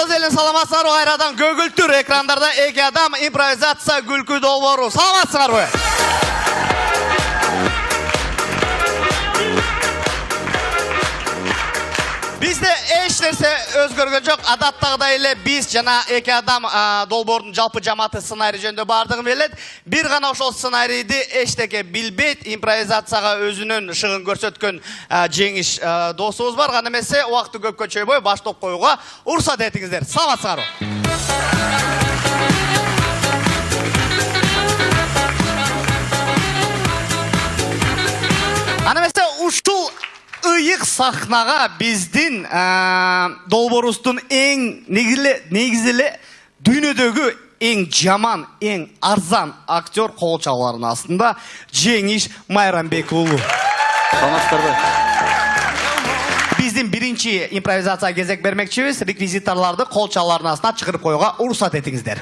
Кыргыз элин саламатсыңарбы? Кайрадан көгүлтүр экрандарда эки адам импровизация күлкү долбоору. Саламатсыңарбы? Bizde eş nerse özgөргөн жок. Адаттагыдай эле биз жана эки адам долбоордун жалпы жамааты сценарий жөнүндө бардыгын билет. Бир гана ошол сценарийди эчтеке билбейт, импровизацияга өзүнүн шыгын көрсөткөн жеңиш досубуз бар. Гана эмесе убакытты көпкө чөйбөй баштап коюуга уруксат этиңиздер. Саламатсыңарбы? Ана эмесе ушул ыйык сахнага биздин долбоорубуздун эң негизеле дүйнөдөгү эң жаман, эң арзан актер кол чабуулардын астында Жеңиш Майрамбек уулу. Саламатсыздарбы? Биздин биринчи импровизация кезек бермекчибиз. Реквизиторларды кол чабуулардын астына чыгырып коюуга уруксат этиңиздер.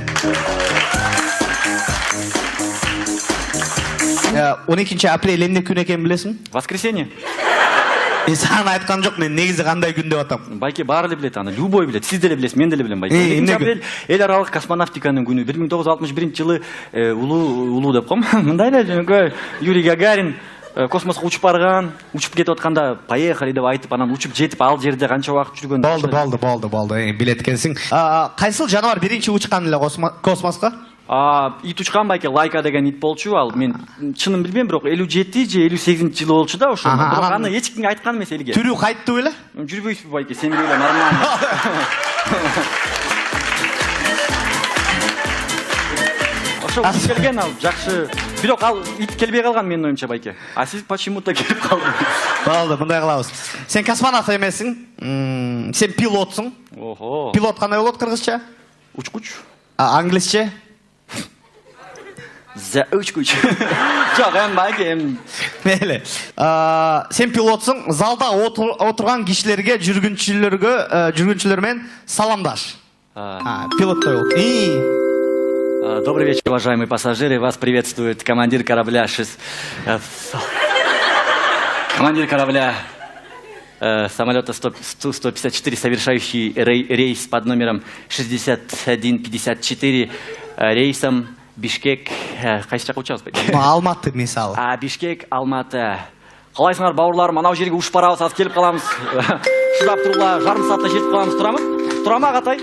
12 апрель эмне күн экенин билесиңби? Воскресенье. Саған айткан жоқ, мен негізі қандай күн деп атам. Байке бары эле билет, аны любой билет. Сиз деле билесиз, мен деле билем байке. 12 апрель эл аралык космонавтиканын күнү. 1961 жылы улуу деп коем. Мындай эле жөнөкөй Юрий Гагарин космоско учуп барган, учуп кетип атканда поехали деп айтып, анан учуп жетип ал жерде канча убакыт жүргөн. Болду. Билет экенсиң. Кайсыл жаныбар биринчи учкан эле космоско? Ит учкан байке, Лайка деген ит болчу. Ал мен чынын билбейм, бирок 57 же 58 жылы болчу да ошо. Бирок аны эч кимге айткан эмес элге. Түрү кайтты беле? Жүрбөйсүзбү байке, сен беле нормально. Ошо ит келген ал жакшы. Бирок ал ит келбей калган менин оюмча байке. А сиз почему-то келип калдыңыз. Болду, мындай кылабыз. Сен космонавт эмессиң. Сен пилотсуң. Охо. Пилот кандай болот кыргызча? Учкуч. Англисче? За учкуч. Жок, эми байке, эми. Мейлі. Сен пилотсың, залда отырған кишилерге, жүргүнчүлөрмен саламдаш. Пилоттой бол. Добрый вечер, уважаемые пассажиры. Вас приветствует командир корабля самолета Су-154, совершающий рейс под номером 6154 рейсом Бишкек, кайсы жакка учабыз байке? Алматы мисалы. Бишкек, Алматы. Калайсыңар бауырларым, анау жерге учуп барабыз, азыр келип калабыз. Шыдап турула, жарым саатта жетип калабыз, турамыз? Турама Агатай?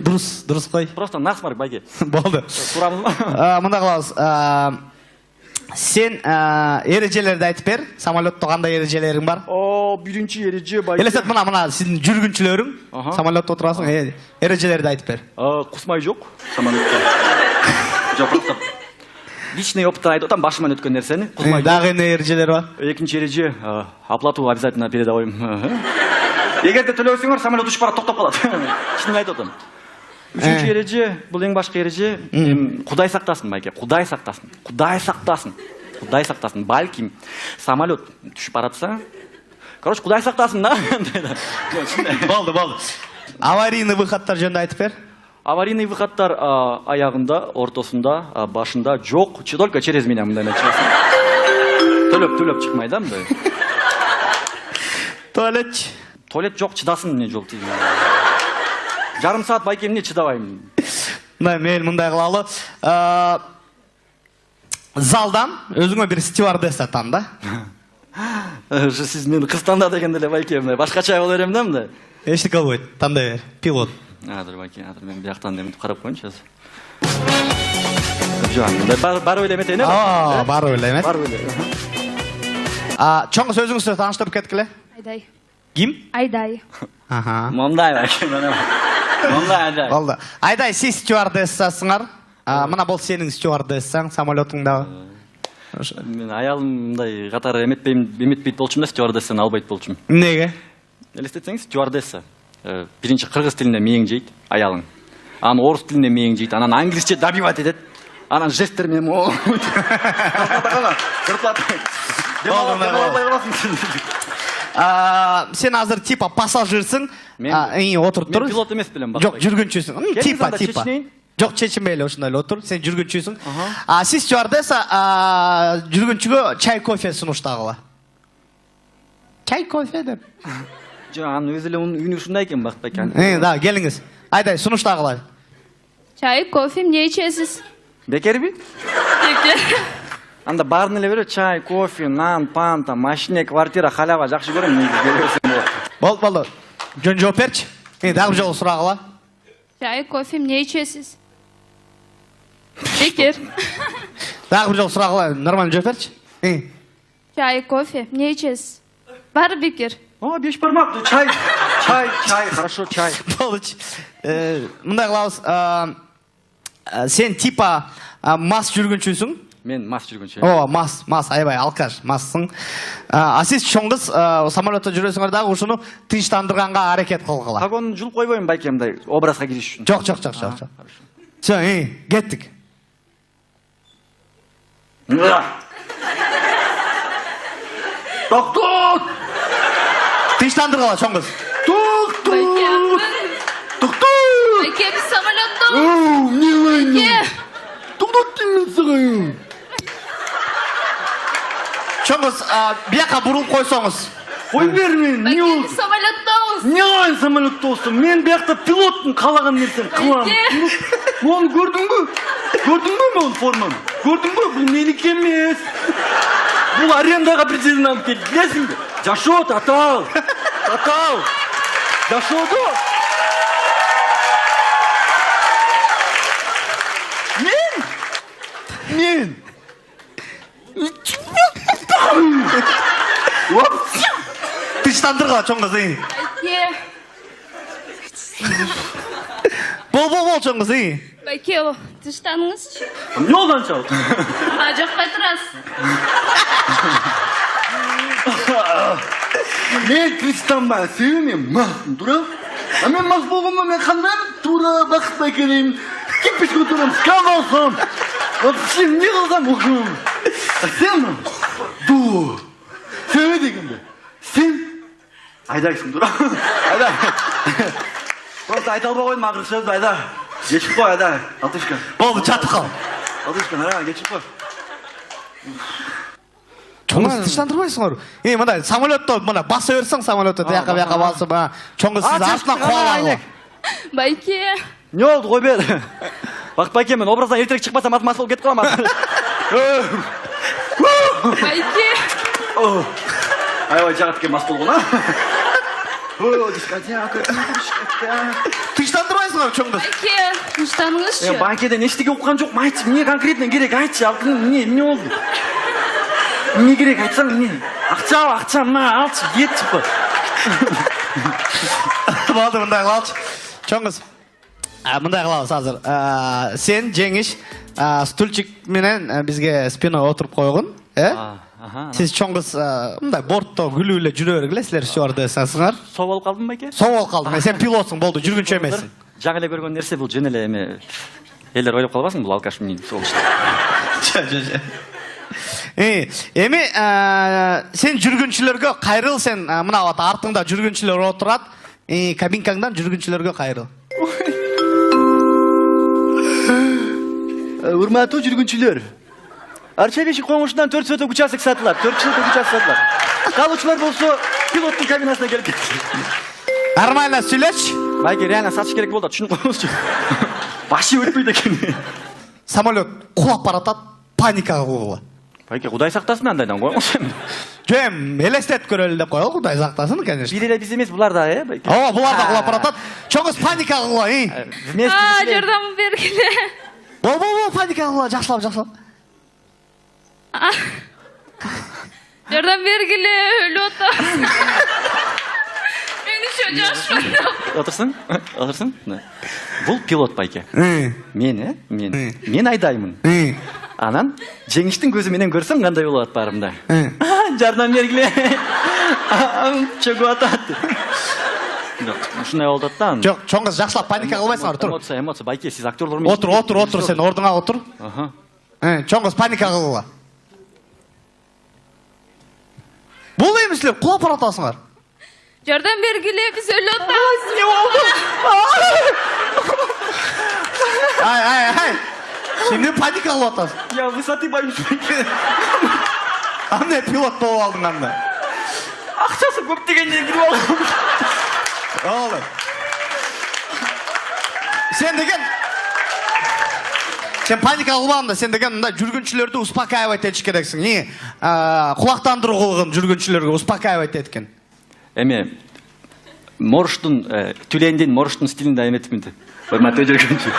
Дурус кой. Просто насмарк байке. Болду. Турамызбы? Мында кылабыз. Сен эрежелерди айтып бер. Самолетто кандай эрежелериң бар? Биринчи эреже байке. Элестет мына сиздин жүргүнчүлөрүң. Самолетто отурасың, эрежелерди айтып бер. Кусмай жок самолетто. Жок, просто личный опыттан айтып атам, башыман өткөн нерсени. Дагы эмне эрежелер бар? Экинчи эреже, оплату обязательно передавайм. Эгерде төлөбөсөңөр, самолет учуп барат, токтоп калат. Чынын айтып атам. Үчүнчү эреже, бул эң башкы эреже, Кудай сактасын байке, Кудай сактасын. Балким самолет түшүп баратса, короче, Кудай сактасын да. Болду. Аварийный выходтар жөнүндө айтып бер. Аварийный выходтар аягында, ортосунда, башында жок, только через меня мындай чыгасың. Төлөп чыкмай да мындай. Туалет жок, чыдасын эмне жол тийген. Жарым саат байке эмне чыдабайм. Мен мындай кылалы. Залдан өзүңө бир стюардесса тан да. Сиз мени кыз танда дегенде эле байке, башкача боло берем да мындай. Эчтеке болбойт, тандай бер. Пилот. Азыр байке, мен бияктан демитип карап коеюнчу азыр. Жок, бар ойлойм этейин, бар ойлойм. Чоң сөзүңүздү тааныштырып кеткиле. Айдай. Ким? Айдай. Мондай байке, Мондай. Болду. Айдай, сиз стюардессасыңар. Мына бул сенин стюардессаң самолетуңдагы. Мен аялым мындай катары эметпейт болчумун да, стюардессаны албайт болчумун. Эмнеге? Элестетсеңиз, стюардесса биринчи кыргыз тилинде мээң жейт, аялың. Анан орус тилинде мээң жейт, анан англисче добивать этет. Анан жесттер менен Сен азыр типа пассажирсың, отуруп тур. Мен пилот эмес белем. Жок, жүргүнчүсүң. Типа. Жок, чечинбей ошондой эле отур. Сен жүргүнчүсүң. Сиз стюардесса жүргүнчүгө чай, кофе сунуштагыла. Чай, кофе деп. Жок, анын өзү эле үнү ушундай экен бакпайкан. Да, келиңиз. Айдай, сунуштагылай. Чай, кофе, эмне ичесиз? Бекерби? Бекер. Анда баарын эле берет, чай, кофе, нан, панта, машина, квартира, халява жакшы көрөм. Болду. Жөн жооп берчи. Дагы жолу сурагыла. Чай, кофе, эмне ичесиз? Бекер. Дагы жолу сурагыла, нормально жооп берчи. Чай, кофе, эмне ичесиз? Баары бекер. О, 5 бармак, чай, хорошо, чай. Болчу. Мындай кылабыз. Сен типа мас жүргүнчүсүң? Мен мас жүргүнчү. О, мас, аябай алкаш, массың. А сиз чоң кыз самолетто жүрөсүңөр дагы ушуну тынчтандырганга аракет кылгыла. Погонун жулуп койбойм байке мындай образга кириш үчүн. Жок. Всё, кеттик. Токтот! Тынчтандыргыла чоң кыз. Токтот! Байке, биз самолеттон. Не Байке. Токтот деймин сага. Чоң кыз, бияка бурул койсоңуз. Кой берме, не Байке, болду? биз самолеттонбуз. Не ай самолеттосун? Мен биякта пилоттун калаган нерсени кылам. Мону көрдүңбү? Мону форманы? Көрдүңбү? Бул меники эмес. Бул арендага бир жерден алып келди, билесиңби? Жашоо татал. Жашоодо. Мен. Тынчтандыргыла чоң кыз. Байке. Бол чоң кыз. Байке, тынчтаныңызчы. Не oldu анчалык? Жакпай турасыз. Мен тынчтанбай, сүйүнем, масмын, тура. А мен мас болгондо мен кандай тура бакытпай келейин. Кипиш көтөрөм, скабалсам. Вообще не кылсам окуйм. Сен ду. Сөйбө дегенде. Сен айдайсың, тура. Айда. Просто айта албай койдум акыркы сөздү, айда. Geçip koy hadi. Atışkan. Болду, жатып кал. Atışkan ha geçip koy. Чоң кыз тынчтандырбайсыңар. Мындай самолетто мына баса берсең самолетто бияка басып, чоң кыз сиз артынан кубалагыла. Байке. Не oldu koy бер. Бак байке мен образдан эртерээк чыкпасам ат мас болуп кетип калам. Байке. Аябай жагат экен мас болгон а. Дискотека. Тынчтандырбайсыңар чоң кыз. Байке, тынчтаныңызчы. Банкеден эчтеке уккан жокмун, айтчы, эмне конкретно керек, айтчы, эмне болду? Эмне керек, айтсаң, эмне? Акча, мына алчы, кетчи. Болду, мындай кылалычы. Чоң кыз. Мындай кылабыз азыр. Сен жеңиш стульчик менен бизге спиной отуруп койгун, Сиз чоң кыз мындай бортто күлүп эле жүрө бергиле, силер стюардессасыңар. Соо болуп калдым байке? Соо болуп калдым. Сен пилотсуң, болду, жүргүнчү эмессиң. Жак эле көргөн нерсе бул жөн эле эме. Элдер ойлоп калбасын, бул алкаш менен сол иште. Эми сен жүргүнчүлөргө кайрыл, сен мына бат артыңда жүргүнчүлөр отурат. Кабинкаңдан жүргүнчүлөргө кайрыл. Урматтуу жүргүнчүлөр. Арчебеши коңушунан 4 соток участок сатылат. 4 соток участок сатылат. Калуучулар болсо пилоттун кабинасына келип кетти. Нормально сүйлөчү. Байке, реально сатыш керек болду, түшүнүп коюңузчу. Башы өтпөйт экен. Самолет кулап баратат, паника кылгыла. Байке, Кудай сактасын андайдан коюңуз. Жөн, элестетип көрөлү деп койгул, Кудай сактасын, конечно. Бир эле биз эмес, булар да, байке. Ооба, булар да кулап баратат. Чоңуз паника кылгыла, Жардам бергиле. Бол, паника кылгыла, жакшылап. Жардам бергиле, өлүп атам. Мен еще жашмадым. Отурсуң. Бул пилот байке. Мен айдаймын. Анан жеңиштин көзү менен көрсөм кандай болот барымда. Жардам бергиле. Чөгүп атат. Ушундай болот да. Жок, чоң кыз жакшылап паника кылбайсыңар, тур. Эмоция, байке, сиз актерлор эмес. Отур, сен ордуңа отур. Чоң кыз паника кылгыла. Бул эми силер кулап баратасыңар. Жардам бергиле, биз өлүп атабыз. Не болду? Ай. Şimdi паника кылып атасың. Я высоты боюсь. Андай пилот болуп алдың анда. Акчасы көп дегенден кирип алдым. Оолай. Сен паника кылбаганда, сен деген мындай жүргүнчүлөрдү успокаивать этиш керексиң. Кулактандыруу кылгын жүргүнчүлөргө успокаивать эткен. Эме Морштун Түлендин Морштун стилинде эметминди. Урматтуу жүргүнчү.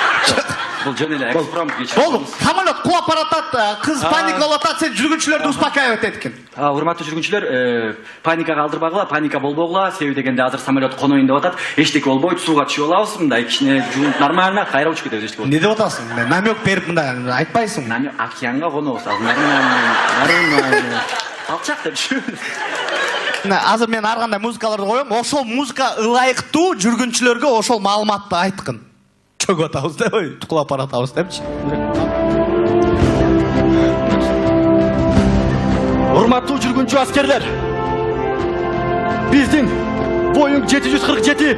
Бул жөн эле экспромт кечирип. Болду. Самолет кулап баратат, кыз паникалап атат, сен жүргүнчүлөрдү успокаивать эткен. Урматтуу жүргүнчүлөр, паникага алдырбагыла, паника болбогула. Себеби дегенде азыр самолет коноюн деп атат. Эчтеке болбойт, сууга түшүп алабыз. Мындай кичине жуунуп нормально кайра учуп кетебиз эчтеке. Не деп атасың? Намек берип мындай айтпайсың. Намек океанга конобуз. Нормально. Алчак деп түшүн. Азыр мен ар кандай музыкаларды коем. Ошол музыка ылайыктуу жүргүнчүлөргө ошол маалыматты айткын. Чөгүп атабыз деп, кулап баратабыз депчи. Урматтуу жүргүнчү аскерлер. Биздин Boeing 747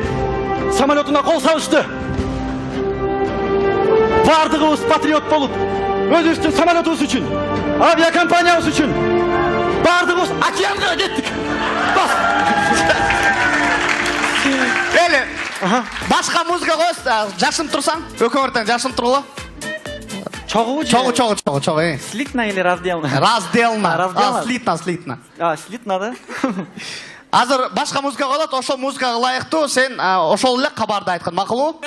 самолетуна кол салышты. Бардыгыбыз патриот болуп, өзүбүздүн самолетубуз үчүн, авиакомпаниябыз үчүн бардыгыбыз океанга кеттик. Бас. Эле, башка музыка коёбуз, жашынып турсаң, өкмөртөн жашынып тургула. Чогуу. Слитно или разделно? Разделно. Слитно. Слитно, да? Азыр башка музыка коёлот, ошол музыкага ылайыктуу сен ошол эле кабарды айткан, макулбу?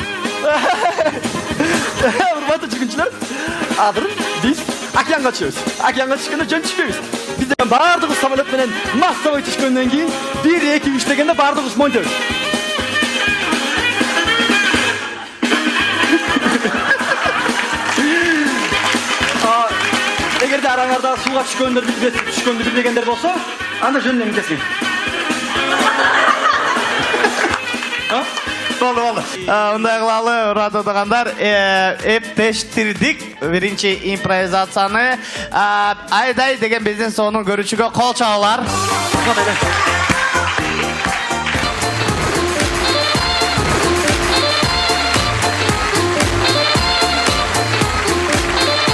Урматтуу жүргүнчүлөр, азыр биз океанга түшөбүз. Океанга түшкөндө жөн түшпөйбүз. Бизден бардыгыбыз самолет менен массовый түшкөндөн кийин 1-2-3 дегенде бардыгыбыз монтөбүз. Эгерде араңарда сууга түшкөндү билбегендер болсо, анда жөнүнөн эмгесин. Болду. Мындай кылалы, радиодагандар, эптештирдик биринчи импровизацияны. Айдай деген биздин сонун көрүүчүгө кол чабуулар.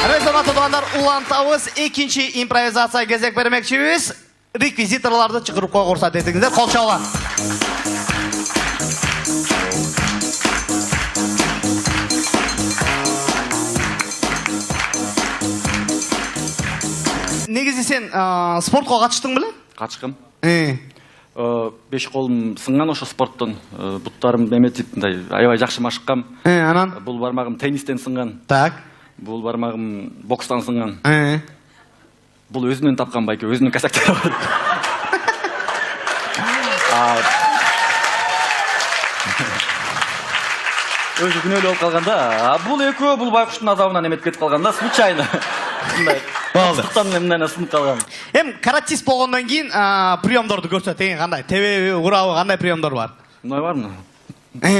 Радиодагандар, улантабыз, экинчи импровизация кезек бермекчибиз. Реквизиторларды чыгарып койгула уруксат этиңиздер, кол чабуулар. Негизи сен спортко катыштың беле? Катышкам. 5 колум сынган ошо спорттон. Буттарым эметип мындай аябай жакшы машыккам. Анан бул бармагым теннистен сынган. Так. Бул бармагым бокстан сынган. Бул өзүнөн тапкан байке, өзүнүн касактары бар. Өзү күнөөлүү болуп калганда, бул экөө бул байкуштун азабынан эметип кетип калганда, случайно. Мындай. Болду. Мындай сынып калган. Каратист болгондон кийин приемдорду көрсөт, кандай? Тебеби, урабы, кандай приемдор бар? Мындай бармы?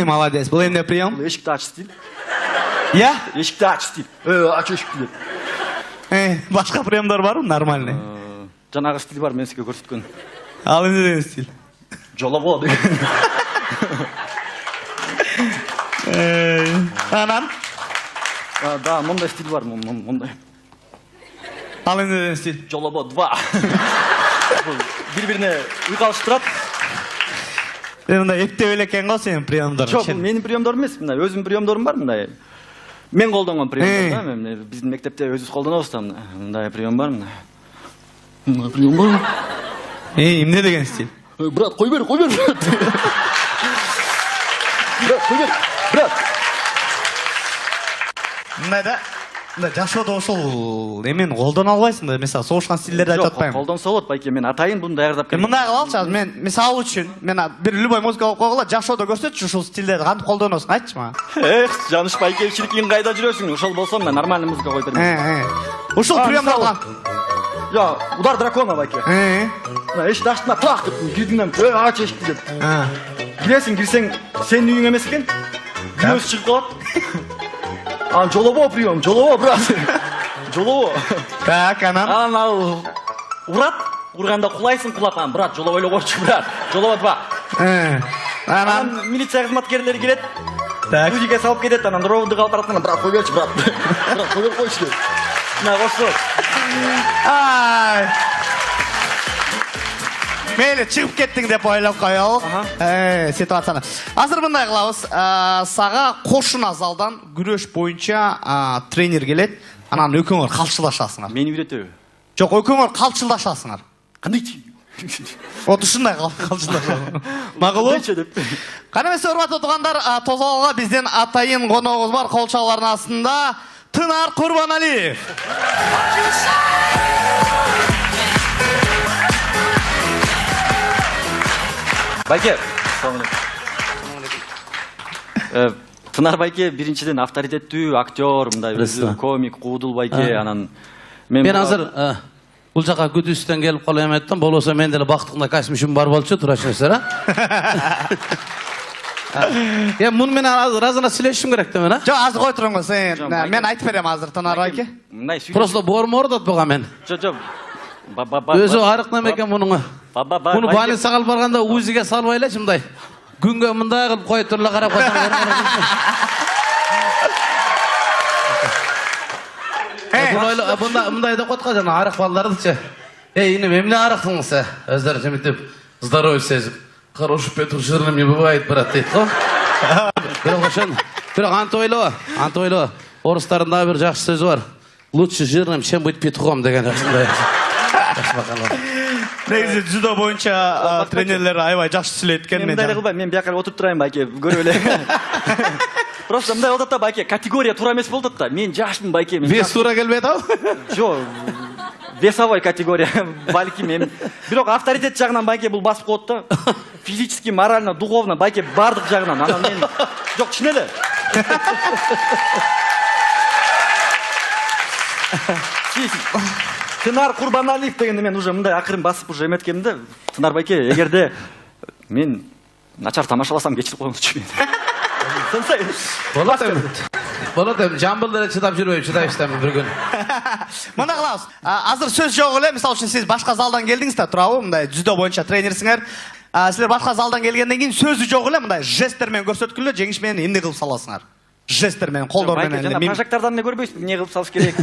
Молодец. Бул эмне прием? Бул эшикти ач стиль. Я? Эшикти ач стиль. Ач эшикти деп. Башка приемдор барбы? Нормальный. Жанагы стиль бар, мен сизге көрсөткөн. Ал эмне деген стиль? Жолобо деген. Анан? Да, мындай стиль бар, мындай. Ал эмне деген стиль? Жолобо 2. Бири-бирине уйкалыштырат. Мындай эптеп элекен го сенин приемдоруң. Жок, менин приемдорум эмес, мындай өзүмдүн приемдорум бар, мындай. Мен колдонгон прием да, биздин мектепте өзүбүз колдонобуз да, мындай прием бар, мындай. Мындай прием бар. Эмне деген стиль? Брат, кой бер, брат. Брат, кой бер, брат. Мындай да, жашоодо ошол эмени колдоно албайсың да, мисалы согушкан стилдерди айтып атпаймынбы? Жок, колдонсо болот, байке, мен атайын буну даярдап келдим. Мындай кылалычы, азыр мен мисалы үчүн, мен бир любой музыка коюп койгула, жашоодо көрсөтчү ушул стилдерди кантип колдоносуң, айтчы мага. Жаныш байке, чиркин кайда жүрөсүң? Ошол болсо мен нормальный музыка коюп берем. Ушул приемдорго. Я, удар дракона байке. Эшик ачтыма так деп кирдиңден, ач эшикти деп. Кирсең, сенин үйүң эмес экен. Күнөөсү чыгып калат. Жолобо прием, жолобо, брат. Жолобо. Так, анан? Анан урат, урганда кулайсың, кулап, брат, жолобо эле койчу, брат. Жолобо 2. Анан милиция кызматкерлери келет. Так. Үйгө салып кетет, анан ровдук алып баратканда, брат, кой берчи, брат. Брат, кой бер койчу деп. Мына кошсо. Мейлі, шығып кеттің деп ойлап қойып. Ситуацияны. Азыр мындай қылабыз. Саға қошына залдан күреш бойынша тренер келет. Анан өкөңөр қалшылдашасыңар. Мени үйрөтөбү? Жоқ, өкөңөр қалшылдашасыңар. Кандай? От ушундай қалшылдашасыңар. Мағылу? Қанамесе урматтуу туғандар, Тозалға биздин атайын қоногубуз бар, колчалардын астында Тынар Курбаналиев. Байке, Тынар байке биринчиден авторитеттүү актер, мындай комик, Куудул байке, анан мен азыр бул жака күтүүстөн келип калам аттым. Болбосо мен деле бактыкында космишим бар болчу, турашыңыздар, Я муну мен азыр сүйлөшүм керек да мен, Жок, азыр кой туруңуз. Мен айтып берем азыр Тынар байке. Просто бормор деп буга мен. Жок. Өзү арык неме экен мунуңа. Муну больницага алып барганда УЗИге салбайлачы мындай. Күнгө мындай кылып коюп турула карап калсаң. Мындай деп коткан жана арык балдардычы. Инем эмне арыктыңыз? Өздөрү жемитип, здоровье сезип, хороший Петр жирным не бывает, брат, дейт го. Бирок анты ойлоо. Орустарында бир жакшы сөз бар. Лучше жирным, чем быть петухом деген жакшындай. Негизи дзюдо боюнча тренерлер аябай жакшы сүйлөйт экен. Мен мындай кылбайм, мен бияка отуруп турайын байке, көрүп эле. Просто мындай болот да байке, категория туура эмес болот да. Мен жашмын байке. Вес туура келбейт ау? Жок. Весовой категория, балким мен. Бирок авторитет жагынан байке бул басып коет да. Физически, морально, духовно байке бардык жагынан. Анан мен жок, чын эле. Тынар Курбаналиев дегенде мен уже мындай акырын басып уже эметкенмин да. Тынар байке, эгерде мен начар тамашаласам кечирип коюңузчу мени. Болот эми жамбыл деле чыдап жүрбөйм, чыдайбызтамы бир күн. Мына кылабыз. Азыр сөз жок эле, мисалы үчүн сиз башка залдан келдиңиз да, туурабы? Мындай дзюдо боюнча тренерсиңер. Силер башка залдан келгенден кийин сөзү жок эле, мындай жесттер менен көрсөткүлө, жеңиш менен эмне кылып саласыңар? Жесттер менен, колдор менен. Жана прожектордон эмне көрбөйсүз, эмне кылып салыш керек?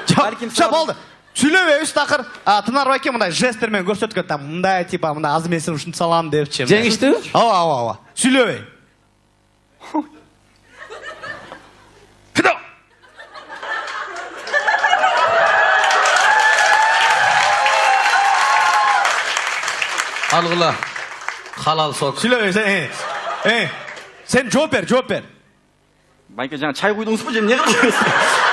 Жок, болду. Сүйлөбөйбүз такыр. Тынар байке мындай жесттер менен көрсөткөн, там мындай типа мындай аз эмесин ушинтип салам депчи. Жеңиштиби? Ооба. Сүйлөбөй. Кино. Алгыла. Халал сок. Сүйлөбөй сен. Сен жооп бер. Байке жаңа чай куйдуңузбу же эмне кылдыңыз?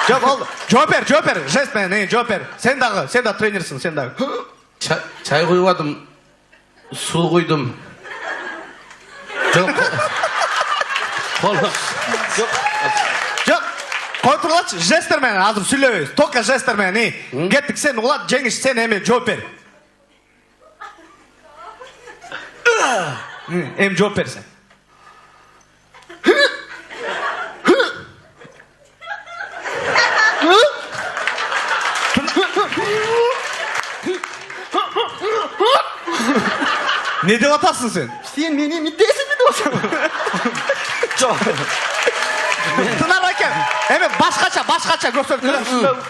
Жок, болду. Жооп бер. Жест менен, жооп бер. Сен да тренерсиң, сен дагы. Чай куйбадым. Суу куйдум. Жок. Жок. Кой тургулачы, жесттер менен азыр сүйлөбөйбүз. Только жесттер менен. Кеттик, сен улат, жеңиш, сен эми жооп бер. Эми жооп бер сен. Не деп атасың сен? Сен мени миттесиңби деп атасың? Жок. Тынар байке, эми башкача көрсөткүлө.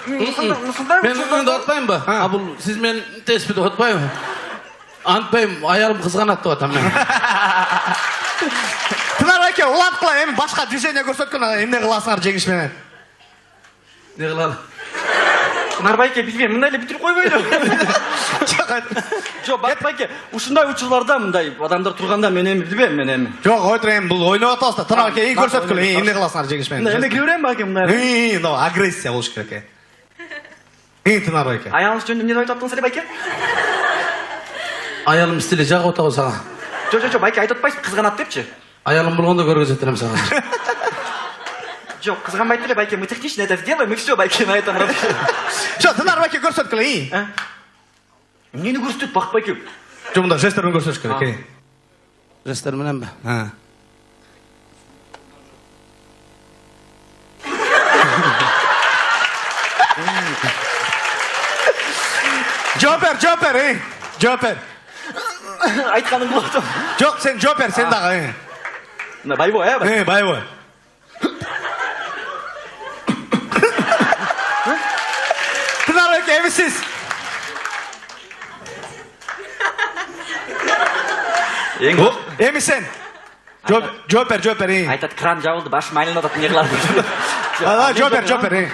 Мен мындай атпаймынбы? Бул сиз мен теспи деп атпаймынбы? Антпайм, аялым кызганат деп атам мен. Тынар байке, уланткыла, эми башка движение көрсөткөн, эмне кыласыңар жеңиш менен? Не кылалы? Тынар байке, бизге мындай эле бүтүрүп койбойлу. Жок, байке, ушундай учурларда мындай адамдар турганда мен эми билбейм, мен эми. Жок, ойдур эми бул ойноп атабыз да. Тынар байке, көрсөткүлө, эмне кыласыңар жеңиш менен? Эме кире берем байке мындай. Агрессия болуш керек. Тынар байке. Аялыңыз жөнүндө эмне айтып аттыңыз эле байке? Аялым стиле жагып атабы сага. Жок, байке айтып атпайсыз, кызганат депчи. Аялым болгондо көргөзөт элем сага. Жок, кызганбайт эле байке, мы технично это сделаем, и все, байке, на этом работаем. Жок, Тынар байке көрсөткүлө. Эмнени көрсөтөт бак байке? Жок, мында жесттер менен көрсөтүш керек. Жесттер мененби? Жооп бер. Айтканым болду. Жок, сен жооп бер, сен дагы. Мына байбой, байбой. Тынар байке, эми сиз. Эми сен. Жооп бер. Айтат, кран жабылды, башым айланып атат, не кылам? Жооп бер.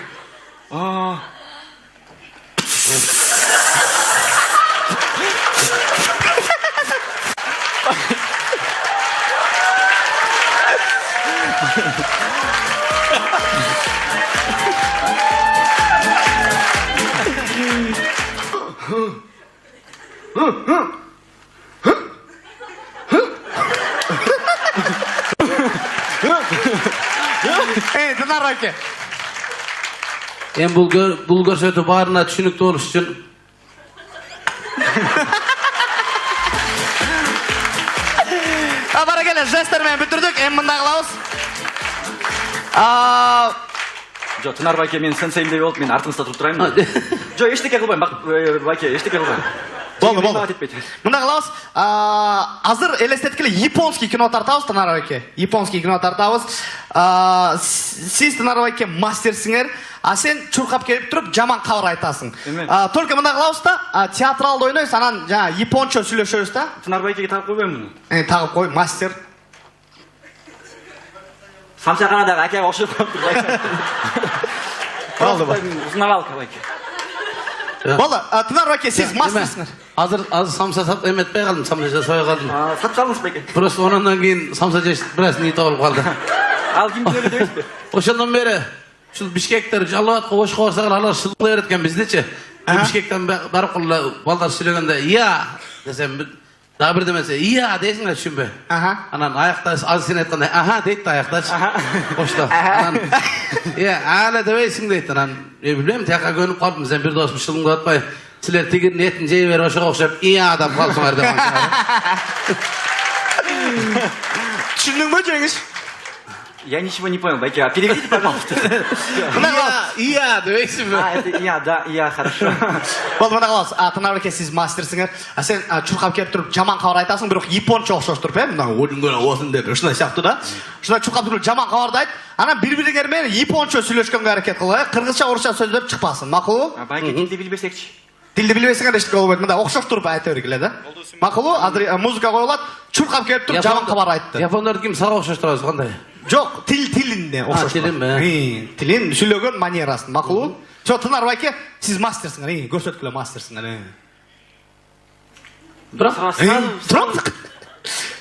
Тынар аке. Бул көрсөтүү баарына түшүнүктүү болуш үчүн Бара келе, жесттер менен бүтүрдүк. Эми мындай кылабыз. Жо, Тынар байке, мен сенсейимдей болуп, мен артыңызда туруп турайын. Жо, эчтеке кылбайм, байке, эчтеке кылбайм. Болду. Мындай кылабыз. Азыр элестеткиле японский кино тартабыз, Тынар байке. Японский кино тартабыз. Сиз, Тынар байке, мастерсиңер. А сен чуркап келип туруп жаман кабар айтасың. Только мындай кылабыз да, театралды ойнойбуз, анан жана япончо сүйлөшөбүз да. Тынар байкеге тагып койбойм муну. Тагып кой, мастер. Самсаканадагы акега окшоп калыптыр. Болду. Узуналалка байке. Болду, Тынар байке, сиз мастерсиңер. Азыр самса сап эметпей калдым, самса жасабай калдым. Сатып салыңыз байке. Просто ондан кийин самса жешип бираз ниет болуп калды. Ал кимдин өлү дейсизби? Ошондон бери ушул Бишкектер жалаатка ошко барсак алар шылбай берет экен биздичи. Бишкектен барып калла балдар сүйлөгөндө "Ия" десем, дагы бир демесе "Ия" дейсиңер түшүнбөй. Анан аякта аз сен айтканда "Аха" дейт да аяктачы. Ошто. Анан "Ия, ала" дебейсиң дейт. Анан билбейм, тияка көнүп калдым. Сен бир досум шылымга атпай, силер тигирин этин жей берип ошого окшоп "Ия" деп калсыңар деп. Түшүндүңбү жеңиш? Я ничего не понял, байке, переведите, пожалуйста. Ия дебейсиңби? Это ия, да, ия, хорошо. Болду, мына кылабыз. Тынар байке, сиз мастерсиңер. Сен чуркап келип туруп жаман кабар айтасың, бирок япончо окшош туруп, мына өлүнгөн осын деп, ушундай сыяктуу да. Ушундай чуркап туруп жаман кабарды айт. Анан бири-бириңер менен япончо сүйлөшкөнгө аракет кыл, кыргызча, орусча сөздөр чыкпасын. Макулбу? Байке, тилди билбесекчи. Тилди билбесеңер эчтеке болбойт. Мында окшош туруп айта бергиле да. Макулбу? Азыр музыка коюлат, чуркап келип туруп жаман кабар айтты. Япондор ким сага окшош турабыз кандай? Жок, тилинде окшош. Тилин сүйлөгөн манерасын. Макулбу? Жо, Тынар байке, сиз мастерсиңер, көрсөткүлө мастерсиңер. Бирок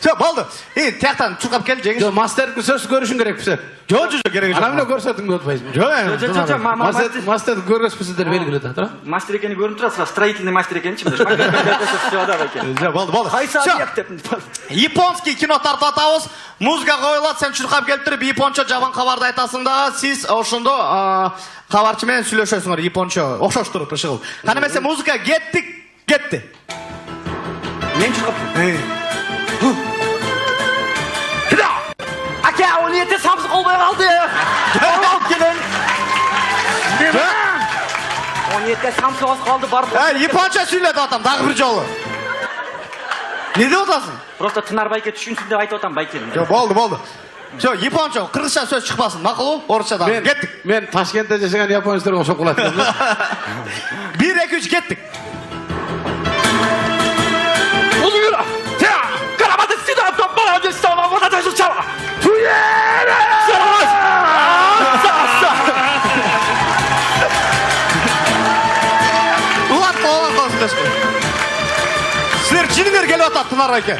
Жо, болду. Тияктан чуркап кел, жеңиш. Жо, мастерди сөз көрүшүң керек бисе. Жо, керек жок. Ана эмне көрсөтүңдү атпайсың? Жо, Мастерди көргөзбөсүздөр белгилүү да, туура? мастер экени көрүнүп турат, строительный мастер экенчи. Жо, болду. Японский кино тартып атабыз. Музыка коюлат, сен чуркап келип туруп япончо жаман кабарды айтасың да, сиз ошондо кабарчы менен сүйлөшөсүңөр япончо. Окшош туруп ышыгыл. Кана эмесе музыка кетти. Мен чуркап. Аке, о ниетте самсы колбой калды. Алып келин. О ниетте самсы калды, барып. Японча сүйлөп атам дагы бир жолу. Не деп атасың? Просто Тынар байке түшүнсүн деп айтып атам байке. Жо, болду. Жо, японча, кыргызча сөз чыкпасын. Макулбу? Орусчадан. Кеттик. Мен Ташкентте жашаган японецтерге окшоп калат. 1 2 3 кеттик. Узура. Тя, карабаты сюда, топпара, здесь стало, вот это же чало. Туера! Улан колун силер жинingер келип атат, Тынар байке.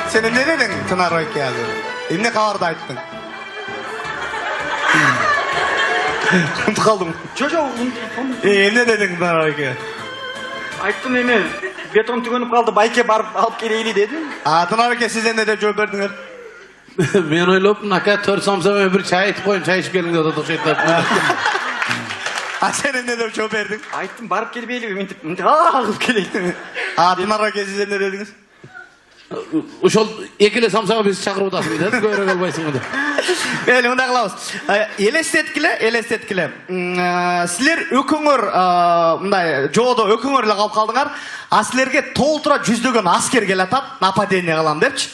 Sen ne dedin Tınар байке hazır? Ne kavardı ayttın? Unutып kaldım. Çocuğum. Ne dedin Tınар байке? Ayttım emi. Beton tükönüp kaldı. Bayke barıp alıp geleyli dedim. Tınар байке sizden ne de cevap verdiniz? Men oylop, naka 4 samsa bir çay içip koyun, çay içip gelin diyordu toşetler. Sen ne de cevap verdin? Ayttım barıp gelip eyleyim. Alıp geleyim. Tınар байке sizden ne dediniz? ошол экеле самсага биз чакырып атасың деп көрө албайсың деп. Мейли, мындай кылабыз. Элестеткиле. Силер экөөңөр мындай жоодо экөөңөр эле калып калдыңар. А силерге толтура жүздөгөн аскер келатат, нападение кылам депчи.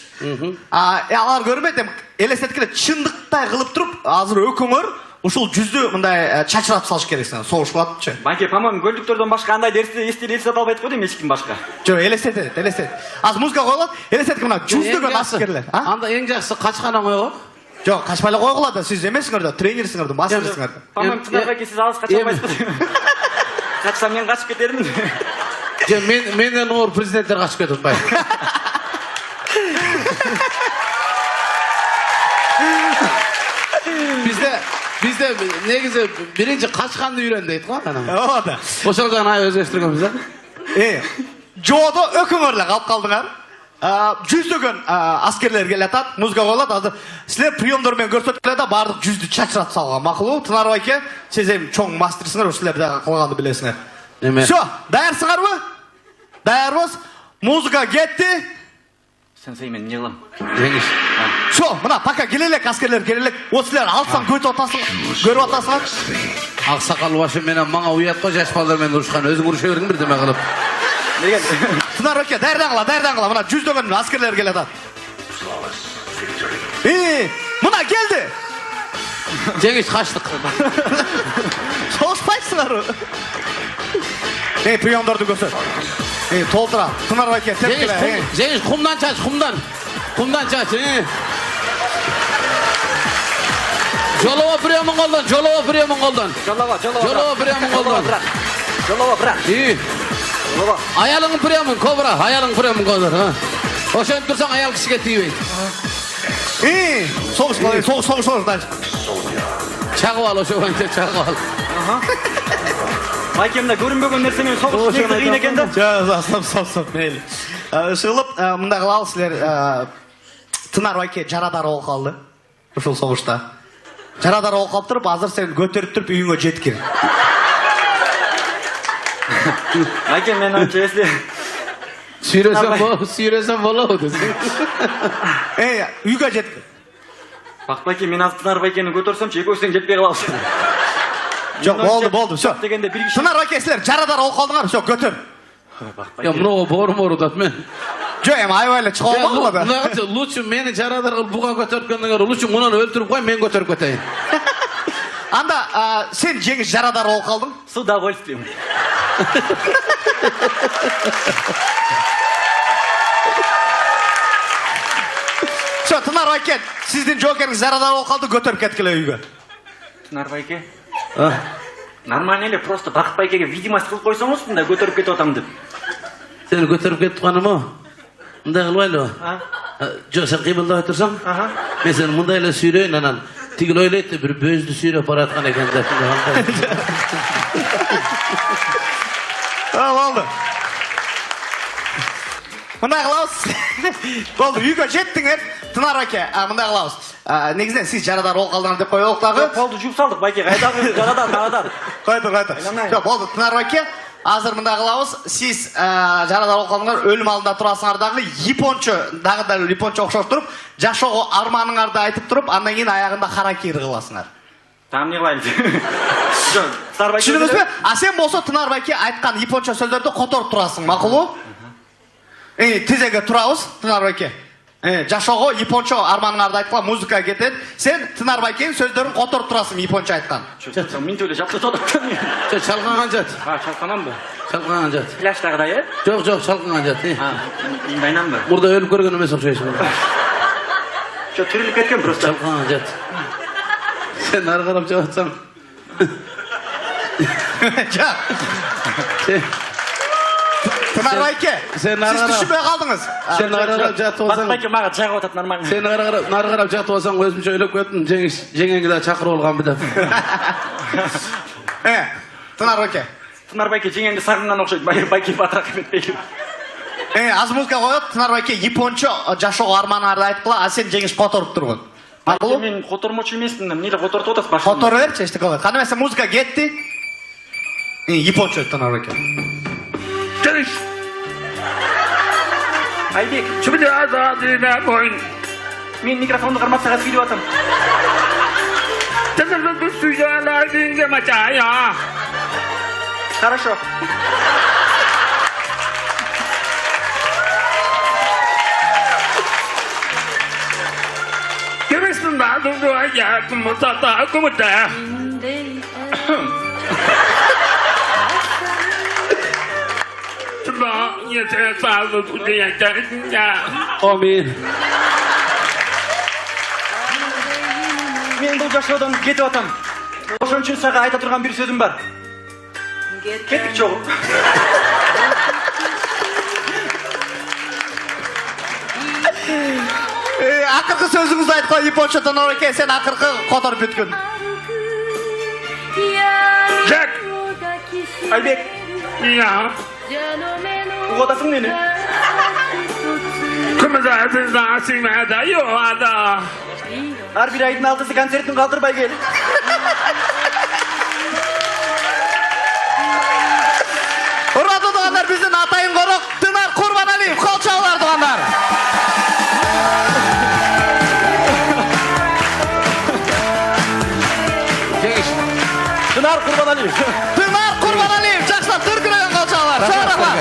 Алар көрбөйт, элестеткиле чындыктай кылып туруп, азыр экөөңөр ушул жүздү мындай чачырап салыш керексиң. Согуш кылатчы. Байке, по-моему, көлдүктөрдөн башка андай дерсти элестете албайт го дейм, эч ким башка. Жок, элестет. Азыр музыка коюлат, элестетке мына жүздөгөн аскерлер. Анда эң жакшысы качкана койго. Жок, качпай эле койгула да, сиз эмесиңер да, тренерсиңер да, мастерсиңер да. По-моему, Байке, сиз алыс кача албайсыз го дейм. Качсам мен качып кетермин. Же менден оор президенттер качып кетип атпайбы. Bizde негизи биринчи качканды үйрөн дейт го анан. Ооба. Ошол жагын өздөштүргөнбүз да. Жоодо экөөңөр эле калып калдыңар. Жүздөгөн аскерлер келатат, музыка коюлат. Азыр силер приемдор менен көрсөткүлө да баардык жүздү чачырап салган. Макулбу? Тынар байке, сиз эми чоң мастерсиңер, ошол силер кылганды билесиңер. Всё, даярсыңарбы? Даярбыз. Музыка кетти. Сенсей, мен не кылам? Всё, мына пока келелек аскерлер келелек. Вот силер алсаң көтүп атасың, көрүп атасыңар. Ак сакал башым менен мага уят го, жаш балдар менен урушкан, өзүң уруша бердиң бирдеме кылып. Тынар байке, даярдангыла, мына жүздөгөн аскерлер келатат. Мына келди. Жеңиш качтык. Согушпайсыңарбы? Приемдорду көрсөт. Толтура. Тынар байке, тепкиле. Жеңиш кумдан чач, кумдан. Кумдан чач. Жолова приемын колдон. Жолова приемын колдон. Аялыңын приемын, кобра. Аялың приемын колдон. Ошентип турсаң аял кишиге тийбейт. Согуш. Чагып ал, ошо боюнча чагып ал. Байкемде көрүнбөгөн нерсе менен согуш кыйын экен да. Стоп, мейли. Ушулуп, мындай кылабыз силер. Тынар байке жарадар болуп калды. Ушул согушта. Жарадар болуп калып туруп, азыр сен көтөрүп туруп үйүңө жеткир. Байке, мен анча эсле. Сүйрөсөм болобу десең. Үйгө жеткир. Бак байке, мен азыр Тынар байкени көтөрсөмчү, экөөсүң жетпей калабыз. Жок, болду, всё. Тынар байке, силер жарадар болуп калдыңар, всё, көтөр. Я много бору дат мен. Жок, эми аябай эле чыга албадыңбы да? Мынагачы лучше мени жарадар кылып буга көтөрткөндөн лучше мунун өлтүрүп кой, мен көтөрүп кетейин. Анда сен жеңиш жарадар болуп калдың? С удовольствием. Всё, Тынар байке, сиздин жоокериңиз жарадар болуп калды, көтөрүп кеткиле үйгө. Тынар байке. Нормально эле, просто Бакыт байкеге видимость кылып койсоңуз, мындай көтөрүп кетип атам деп. Сени көтөрүп кетип калдымбы? Мындай кылбайлыбы? Жок, сен кыймылдабай турсаң, мен сени мындай эле сүйрөйүн, анан тигил ойлойт, бир бөздү сүйрөп бараткан экен деп. Болду. Мындай кылабыз. Болду, үйгө жеттиңер. Тынар байке, мындай кылабыз. Негизинен сиз жарадар болуп калдыңар деп коелук дагы. Болду, жууп салдык байке, кайдагы жарадар. Койду. Жок, болду, Тынар байке. Азыр мындай кылабыз. Сиз жарадар болуп калдыңар, өлүм алдында турасыңар дагы, япончо, дагы да япончо окшоп туруп, жашоого арманыңарды айтып туруп, андан кийин аягында харакири кыласыңар. Там не кылайын. Жок, Тынар байке. Түшүнүңүзбү? Сен болсо Тынар байке айткан япончо сөздөрдү которуп турасың, макулбу? Тизеге турабыз, Тынар байке. Жашоого япончо арманыңарды айткыла, музыка кетет. Сен Тынар байкенин сөздөрүн которуп турасың япончо айткан. Мен төлө жапты тодоптон. Чалканган жат. Чалканамбы? Чалканган жат. Пляждагыдай, Жок, чалканган жат. Дайнамбы? Мурда өлүп көргөн эмес окшойсуң. Түрүлүп кеткен просто. Чалканган жат. Сен ары карап жатсаң. Жак. Тынар байке, сиз түшүнбөй калдыңыз. Сен ары карап жатып Бак алсаң. байке мага жагып атат нормально. Сен ары карап жатып алсаң, өзүмчө ойлоп кеттим, жеңеңди да чакырып алганбы деп. Тынар байке. Тынар байке жеңеңди сагынган окшойт, байке батыраак эметпейби. Аз музыка коет, Тынар байке япончо жашоого арманыңарды айткыла, а сен жеңиш которуп тургун. Байке, мен котормочу эмесмин, эмне эле котортуп атасыз башымды? Которо берчи, эчтеке кылбайт. Кандай эмесе музыка кетти. Япончо Тынар байке. Айбек, мен микрофонды қармап сағат келіп атам. Хорошо. Amin. Мен бұл жашаудан кетіп атам. Ошон үчүн сага айта турган бир сөзүм бар. Кеттик чогуу. Акыркы сөзүңүздү айткан японча тонор экен, сен акыркы которуп бүткүн. Jack. Айбек, Ya. угатасың мени? Ар бир айдын 6-сы концерттин калтырбай кел. Урматтуу туугандар, биздин атайын корок Тынар Курбаналиев, кол чабуулар туугандар. Тынар Курбаналиев. Тынар Курбаналиев, жакшылап дүркүрөгөн кол чабуулар. Чоң рахмат.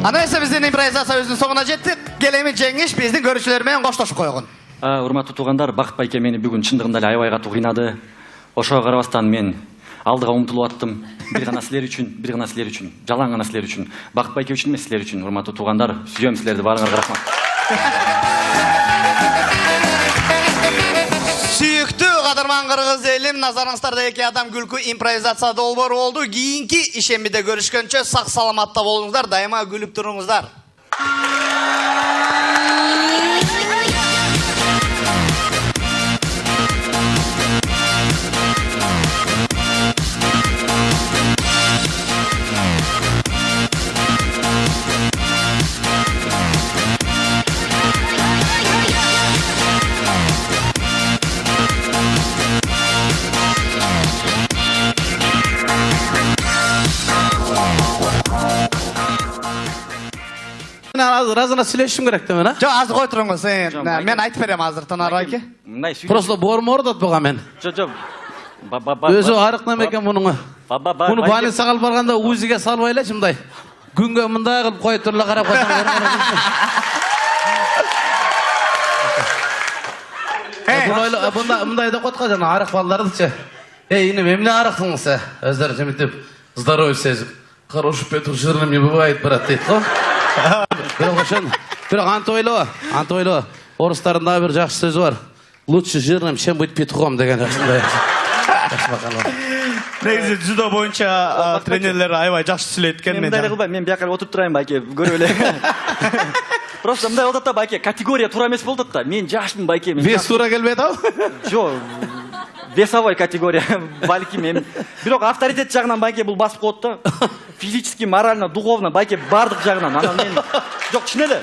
Ана эсе биздин импровизация өзүнүн соңуна жеттик. Келеми жеңиш биздин көрүүчүлөр менен коштошуп койгон. Урматтуу туугандар, Бакыт байке мени бүгүн чындыгында эле аябай катуу кыйнады. Ошого карабастан мен алдыга умтулуп аттым. Бир гана силер үчүн, жалаң гана силер үчүн. Бакыт байке үчүн эмес, силер үчүн. Урматтуу туугандар, сүйөм силерди, баарыңарга рахмат. Сүйүктүү кадырман кыргыз элим, назарыңыздарда эки адам күлкү импровизация долбоору болду. Кийинки ишембиде көрүшкөнчө сак саламатта болуңуздар, дайыма күлүп туруңуздар. Разына сүйлөшүм керек да мен, а? Жок, азыр кой туруңуз. Мен айтып берем азыр, Тынар байке. Просто бормо да буга мен. Жок. Өзү арык неме экен мунун. Муну больницага алып барганда УЗИге салбай эле мындай. Күнгө мындай кылып коюп турула карап койсоң. Мындай да котко жана арык балдардычы. Инем эмне арыктыңыз? Өздөрү жемитип, здоровье сезип, хороший Петр жирным не бывает, брат, дейт го. Бирок анты ойлоо. Орустарында бир жакшы сөз бар. Лучше жирным, чем быть петухом деген ушундай. Негизи дзюдо боюнча тренерлер аябай жакшы сүйлөйт экен. Мен мындай кылбайм, мен бияка отуруп турайын байке, көрүп эле. Просто мындай болот да байке, категория туура эмес болот да. Мен жашмын байке. Вес туура келбейт ау? Жок. Весовой категория, балким эми. Бирок авторитет жагынан байке бул басып коет да. Физически, морально, духовно байке бардык жагынан. Анан мен жок, чын эле.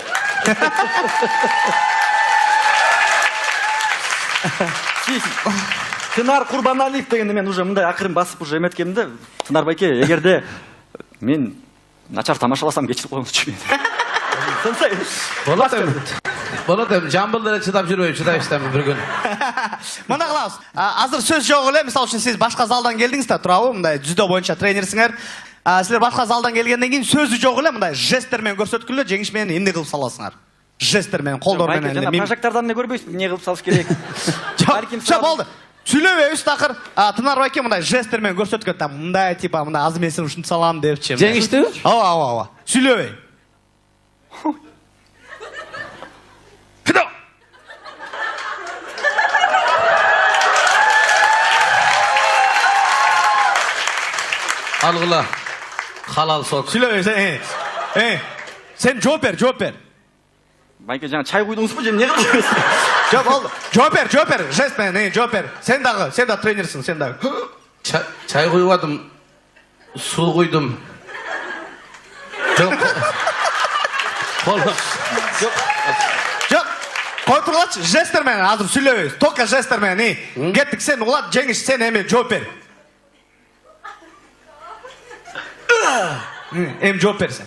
Тынар Курбаналиев дегенде мен уже мындай акырын басып уже эметкенмин да. Тынар байке, эгерде мен начар тамашаласам кечирип коюңузчу. Болот эми, жамбыл деле чыдап жүрбөйм, чыдайбыз бир күн. Мына кылабыз. Азыр сөз жок эле. Мисалы үчүн сиз башка залдан келдиңиз да, туурабы? Мындай дзюдо боюнча тренерсиңер. Силер башка залдан келгенден кийин сөзү жок эле, мындай жесттер менен көрсөткүлө, жеңиш менен эмне кылып саласыңар? Жесттер менен, колдор менен. Жана прожектордон эмне көрбөйсүз, эмне кылып салыш керек? Жок, болду. Сүйлөбөйбүз такыр. Тынар байке мындай жесттер менен көрсөткөн, там мындай типа мындай азыр мен сени ушинтип салам депчи. Жеңиштиби? Ооба. Сүйлөбөй. Алгыла. Халал сок. Сүйлөбөй сен. Сен жооп бер. Байке жаңа чай куйдуңузбу же эмне кылдыңыз? Жок, болду. Жооп бер. Жест менен, жооп бер. Сен дагы тренерсиң, сен дагы. Чай куйбадым. Суу куйдум. Жок. Жок. Кой тургулачы, жесттер менен азыр сүйлөбөйбүз. Только жесттер менен. Кеттик, сен улат, жеңиш, сен эми жооп бер. Эми жооп берсең.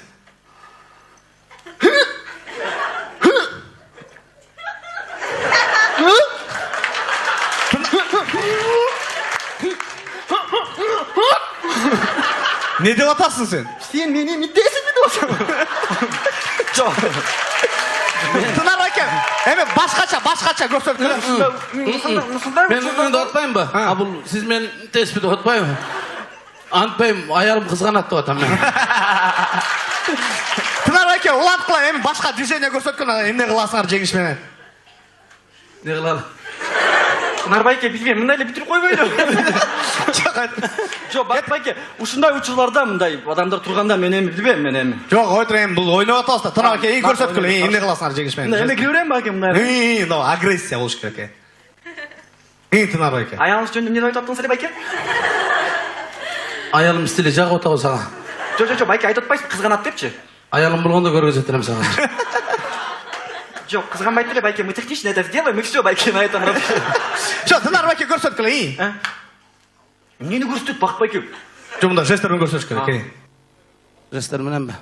Не деп атасың сен? Сен мени миттесің деп атасың. Жоқ. Тынар акем, эми башкача көрсөткүлөр. Мен мындай атпайм ба? А бул сиз мен теспи деп атпайбы? Антпайм, аялым кызганат деп атам мен. Тынар аке, уланткыла эми башка движение көрсөткөн эмне кыласыңар жеңиш менен? Не кылалы? Нарбайке бизге мындай эле бүтүрүп койбойлу. Жок, Байке, ушундай учурларда мындай адамдар турганда мен эми билбейм, мен эми. Жок, ойдур эми бул ойноп атабыз да. Тынар аке, көрсөткүлө, эмне кыласыңар жеңиш менен? Эме кире берем Байке мындай. Но агрессия болуш керек эке. Тынар аке. Аялыңыз жөнүндө эмне айтып аттыңыз эле Байке? Аялым стиле жагып атабы сага? Жок, Байке айтып атпайсыз, кызганат депчи. Аялым болгондо көргөзөт элем сага. Жок, кызганбайт эле Байке, мы технично это сделаем, и всё, Байке, на этом работаем. Жок, Тынар аке көрсөткүлө. Эмнени көрсөтөт Бак Байке? Жок, мында жесттер менен көрсөтүш керек. Жестер мененби?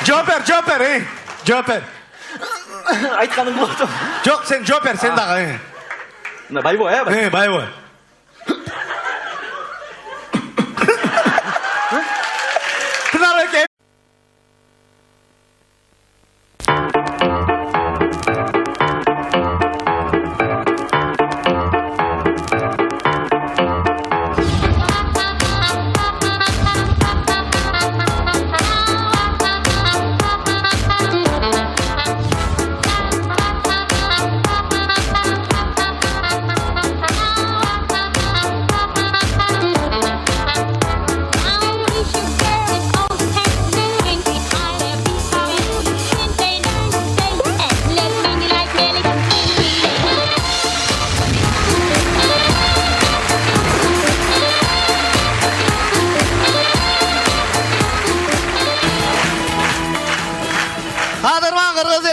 Жооп бер, жооп бер. Айтканым болот. Жок, сен жооп бер, сен дагы. Мына байбой, Байбой. Тынар аке.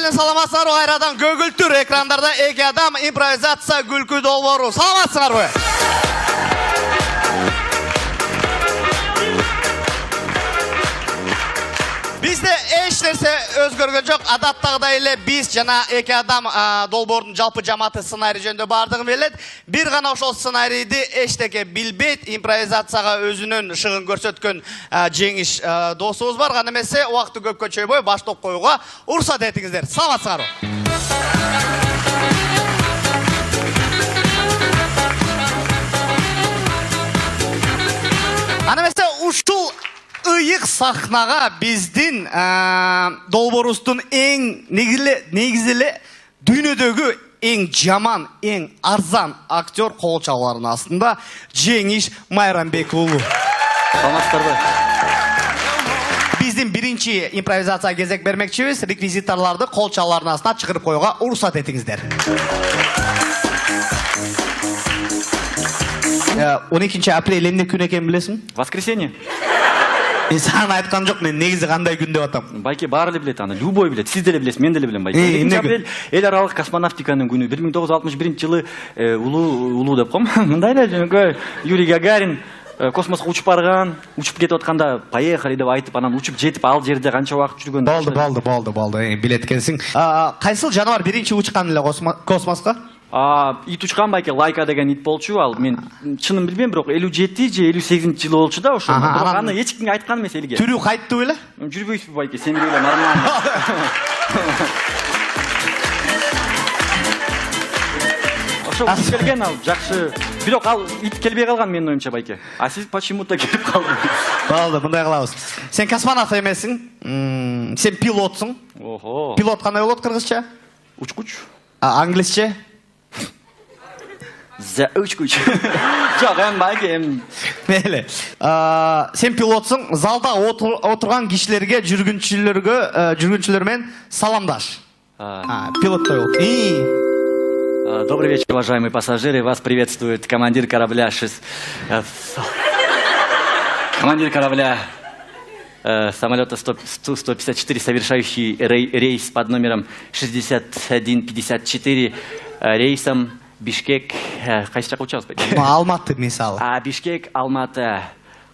Саламатсыздар, кайрадан көгүлтүр экрандарда эки адам импровизация күлкү долбоору. Саламатсыздарбы? Бизде эч нерсе өзгөргөн жок. Адаттагыдай эле биз жана эки адам долбоордун жалпы жамааты сценарий жөнүндө бардыгын билет. Бир гана ошол сценарийди эчтеке билбейт, импровизацияга өзүнүн шыгын көрсөткөн жеңиш досубуз бар. Гана эмесе, убакытты көпкө чөйбөй баштап коюуга уруксат этиңиздер. Саламатсыздарбы? Ана эмесе ушул ыйык сахнага биздин долбоорубуздун эң негизеле дүйнөдөгү эң жаман, эң арзан актер кол чабуулардын астында Жеңиш Майрамбек уулу. Саламатсыздарбы? Биздин биринчи импровизация кезек бермекчибиз. Реквизиторларды кол чабуулардын астына чыгырып коюуга уруксат этиңиздер. 12 апрель эмне күн экенин билесиңби? Воскресенье. Саған айткан жок, мен негизи кандай күн деп атам. Байке баары эле билет аны, любой билет. Сиз деле билесиз, мен деле билем Байке. 2 апрель эл аралык космонавтиканын күнү. 1961-жылы улуу деп коем. Мындай эле жөнөкөй Юрий Гагарин космоско учуп барган, учуп кетип атканда поехали деп айтып, анан учуп жетип ал жерде канча убакыт жүргөн. Болду. Билет экенсиң. Кайсыл жаныбар биринчи учкан эле космоско? Ит учкан Байке, Лайка деген ит болчу, ал мен чынын билбейм, бирок 57 же 58-жылы болчу да ошо. Бирок аны эч кимге айткан эмес элге. Түрү кайтты беле? Жүрбөйсүзбү Байке, сен эле нормально. Ошо ит келген ал, жакшы. Бирок ал ит келбей калган менин оюмча Байке. А сиз почему-то келип калдыңыз. Болду, мындай кылабыз. Сен космонавт эмессиң? Сен пилотсуң? Охо. Пилот кандай болот кыргызча? Учкуч. Англисче? За учкуч. Жок, Байке, Мейлі. Сен пилотсың, залда отырған кишилерге, жүргүнчүлөрмен саламдаш. Пилот той бол. Добрый вечер, уважаемые пассажиры. Вас приветствует командир корабля. Командир корабля Самолета 154, совершающий рейс под номером 6154, рейсом Бишкек, қайсы жаққа ұшасыз ба? Алматы мысалы. Бишкек, Алматы.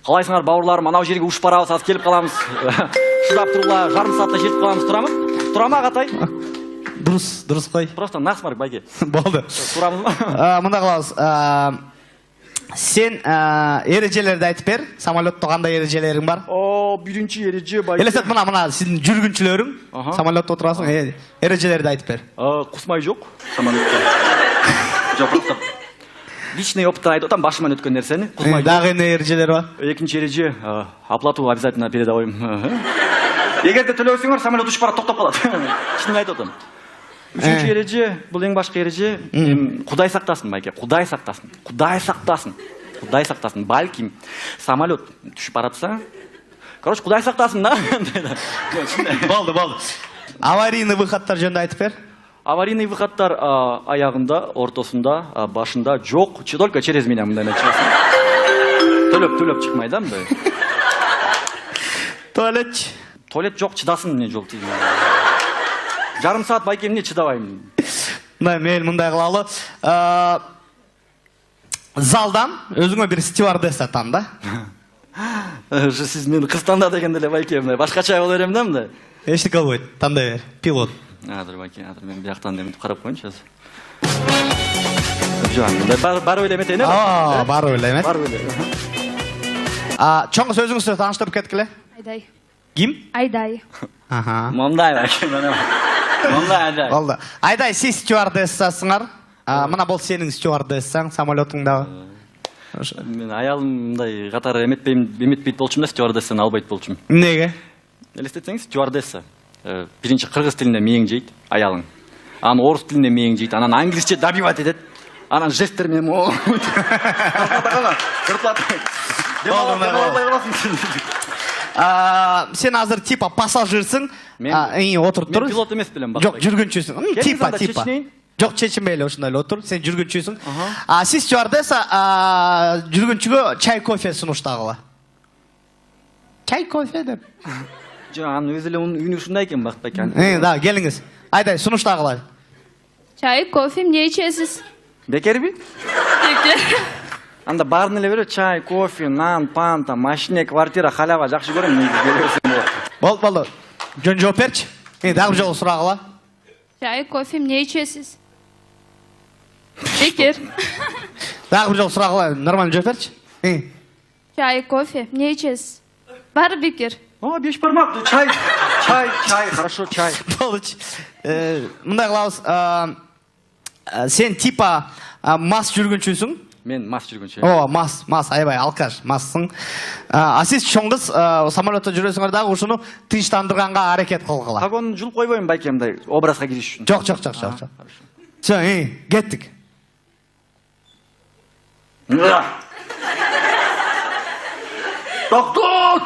Қалайсыңар бауырларым, анау жерге ұшып барамыз, аз келіп қаламыз. Шыдап тұрула, жарым саатта жетіп қаламыз, тұрамыз? Тұрама ағатай? Дұрыс қой. Просто нақс бар, байке. Болды. Тұрамыз ба? Мұнда қалауыз. Сен ережелерді айтып бер. Самолетті қандай ережелерің бар? Бірінші ереже байке. Елесет мұна сіздің жүргіншілерің. Самолетті отырасың, ережелерді айтып бер. Құсмай жоқ самолетте. Жоқ, просто личный опыттан айтып отам, башыман өткен нәрсені. Дағы не ережелер бар? Екінші ереже, оплату обязательно передавайым. Егерде төлеусіңер, самолет ұшып барады, тоқтап қалады. Шынын айтып отам. Үшінші ереже, бұл ең башқы ереже, Құдай сақтасын, байке, Құдай сақтасын. Құдай сақтасын. Құдай сақтасын. Бәлкім самолет түшіп баратса, короче, Құдай сақтасын, да? Болды. Аварийный выходтар жөнді айтып бер. Аварийный выходтар аяғында, ортасында, башында жоқ, только через меня мындаймен шығасың. Төлеп шықмайды, мындай. Туалет жоқ, чыдасын не жоқ дейді. Жарым саат байке міне чыдабаймын. Мен мындай қылалы. Залдан өзіңе бір стюардесса таңда. Сіз мені қыз таңда дегенде байке, башқаша ол өрем да мындай. Ештік албайды, таңдай бер, пилот. Адыр байке, мен бір жақтан демін қарап қойын шаз. Бар ойлайм етейін, бар ойлайм ет. Бар ойлайм. Чоңыз өзіңізді таныштырып кеткіле? Айдай. Ким? Айдай. Мондай байке, Мондай. Болды. Айдай, сіз стюардессасыңар. Мына бұл сенің стюардессаң самолетыңдағы. Мен аялымдай қатар еметпейді болчым да, стюардессаны албайды болчым. Неге? Елестетсеңіз, стюардесса. Бірінші қырғыз тілінде мең жейді, аялың. Аны орыс тілінде мең жейді, анан англисче добивать етеді. Анан жестермен Сен азыр типа пассажирсың, отырып тұр. Мен пилот емес білем. Жоқ, жүргіншісің. Типа. Жоқ, чечінбейлі осындай отыр. Сен жүргіншісің. Сіз стюардесса жүргіншіге чай кофе сұныштағыла. Чай кофе деп. Аны өзілі үйін ұшында екен бақыт бәкен. Да, келіңіз. Айдай, сұныштағыла. Чай, кофе, не ичесіз? Бекер бі? Бекер. Анда барын еле береді, чай, кофе, нан, панта, машине, квартира, халява, жақшы көрем. Болды. Жөн жооп берші. Дағы жолы сұрағыла. Чай, кофе, не ичесіз? Бекер. Дағы жолы сұрағыла, нормально жооп берші. Чай, кофе, не ичесіз? Бар бекер. Беш бармақ, чай, хорошо, чай. Болды. Мұндай қылауыз, сен типа мас жүргіншісің? Мен мас жүргінші. Мас, айбай, алкаш, массың. Сіз шоңғыз самолетта жүресіңердағы ұшыны тыныштандырғанға әрекет қылғыла. Қағонын жұлып қойбайым байкемді образға келіш үшін. Жоқ. Все, кеттік. Тоқтот!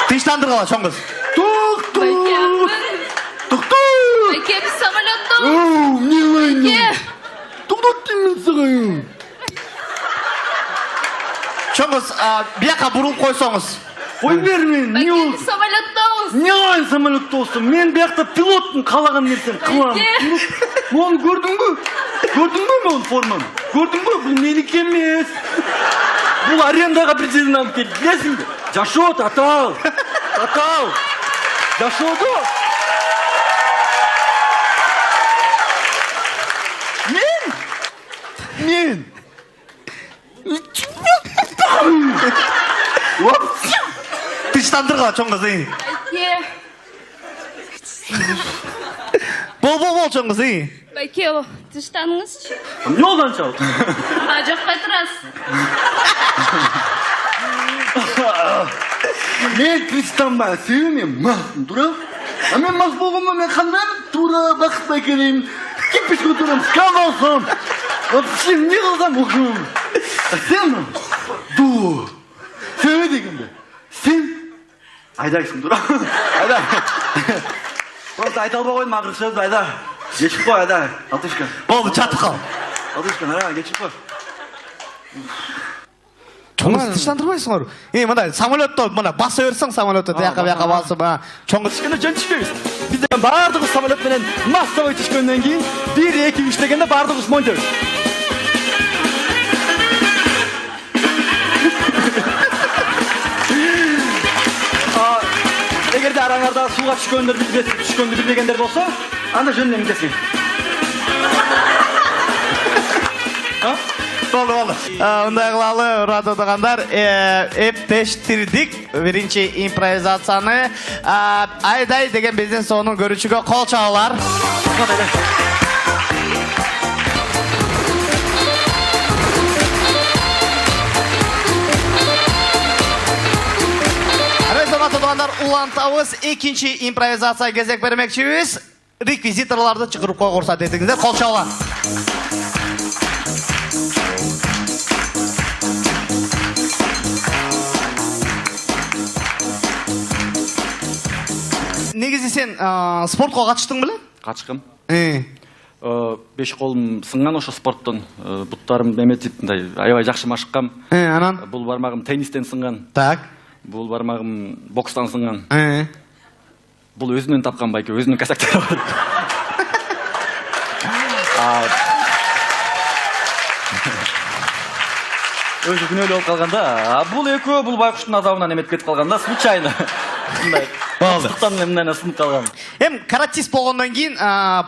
Тыныштандырғыла, шоңғыз. Тоқтот! Байке, біз самолетта. Не вайны? Тоқтот деймін сығайым. Шоңғыз, бияқа бұрыл қойсоңыз. Қой бермен, не ол? Байке, біз самолеттауыз. Не ойын самолетта olsun? Мен бияқта пилоттың қалаған нерсен қылам. Оны көрдің бі? Көрдің бі мен форманы? Көрдің бі? Бұл менікі емес. Бұл арендаға президент алып келді. Білесің бі? Жашот, атал. Жашоты. Мен. Тыныштандырғыла, шоңғыз. Бол, шоңғыз. Байке, тыныштаныңыз. Не олдан шал? Жаққа тұрасыз. Мен тыныштанба, сүйімен мақсың, тұра? Мен мақ болғанма, мен қандай тұра бақытпай келейім. Кеппешке тұрам, скандалсам. Вообще, не қылсам оқым. Сен, сөйле дегенде. Сен айдайсың, тұра? Айдай. Просто айта алба қойдым, ақыр сөзді айда. Geçip koy hadi. Atışkan. Болды, жатып қал. Atışkan hadi geçip koy. Чоңыз тыштандырбайсыңар. Мындай самолетто мына баса берсең самолетто тияка бияка басып, чоңыз Кішкене жөн түшпейбиз. Бизден бардыгыбыз самолет менен массовый түшкөндөн кийин 1, 2, 3 дегенде бардыгыбыз монтебиз. Эгерде араңарда сууга түшкөндү билбегендер болсо, анда жөнүнөн эмгесин. Болду. Мындай кылалы, ураттуу туугандар, эптештирдик биринчи импровизацияны. Айдай деген биздин сонун көрүүчүгө кол чабуулар. Улантабыз экинчи импровизация кезек бермекчибиз. Реквизиторларды чыгарып койгула уруксат этиңиздер. Кол чабуулар. Негизи сен спортко катыштың беле? Катышкам. 5 колум сынган ошо спорттон. Буттарым эметип мындай аябай жакшы машыккам. Анан бул бармагым теннистен сынган. Так. Бул бармагым бокстан сынган. Бул өзүнөн тапкан байке, өзүнүн косяктары бар. Өзү күнөөлүү болуп калганда, бул экөө бул байкуштун азабынан эметип кетип калганда, случайно. Мындай. Бактыктан мындай сынып калган. Каратист болгондон кийин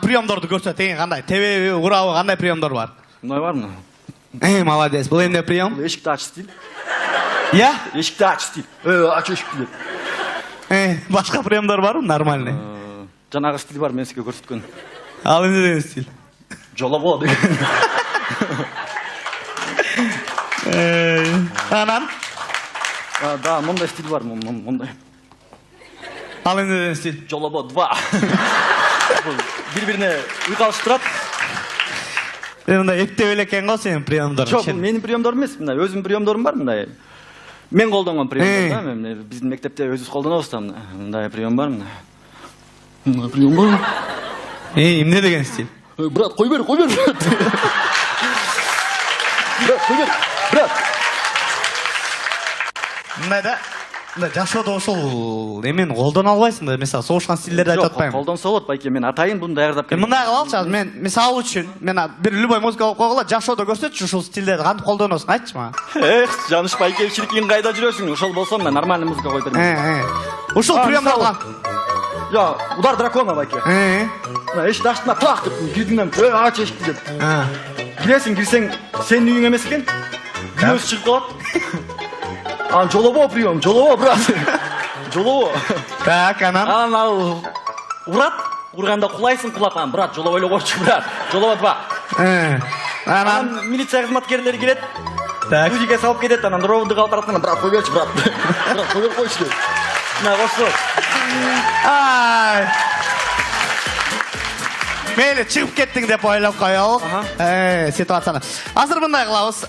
приемдорду көрсөт. Кандай? Тебеби, урабы, кандай приемдор бар? Мындай бармы? Молодец. Бул эмне прием? Бул эшикти ач стиль. Я? Эшикти ач стиль. Ач эшикти деп. Башка приемдор барбы? Нормальный. Жанагы стиль бар, мен сизге көрсөткөн. Ал эмне деген стиль? Жолобо деген. Анан? Да, мындай стиль бар, мындай. Ал эмне деген стиль? Жолобо 2. Бири-бирине уйкалышып турат. Мындай эптеп эле экен го сенин приемдоруң. Жок, менин приемдорум эмес, мындай өзүмдүн приемдорум бар, мындай. Мен колдонгон приемдор да, биздин мектепте өзүбүз колдонобуз да, мындай прием бар, мындай. Мындай прием бар. Эмне деген стиль? Брат, кой бер, брат. Брат, кой бер, брат. Мындай да, жашоодо ошол эмени колдоно албайсың да, мисалы согушкан стилдерди айтып атпайм. Жок, колдонсо болот, байке, мен атайын буну даярдап келдим. Мындай кылалычы, мен мисалы үчүн, мен бир любой музыка болуп койгула, жашоодо көрсөтчү ушул стилдерди кантип колдоносуң, айтчы мага. Жаныш байке, чиркин кайда жүрөсүң? Ошол болсо мен нормальный музыка коюп берем. Ушул приемдордон. Я, удар дракона байке. Эшикти ачтым, так деп кирдим, ач эшикти деп. Кирсең, сенин үйүң эмес экен. Күнөөсү чыгып калат. Жолобо прием, жолобо, брат. Жолобо. Так, анан? Анан урат, урганда кулайсың, кулап, брат, жолобо эле койчу, брат. Жолобо 2. Анан милиция кызматкерлери келет. Так. Күзүгө салып кетет, анан ровду калып баратканда, брат, кой берчи, брат. Брат, кой бер койчу деп. Мына кошсо. Мейлі, чығып кеттің деп ойлап қоялық ситуацияны. Азыр мындай қылабыз,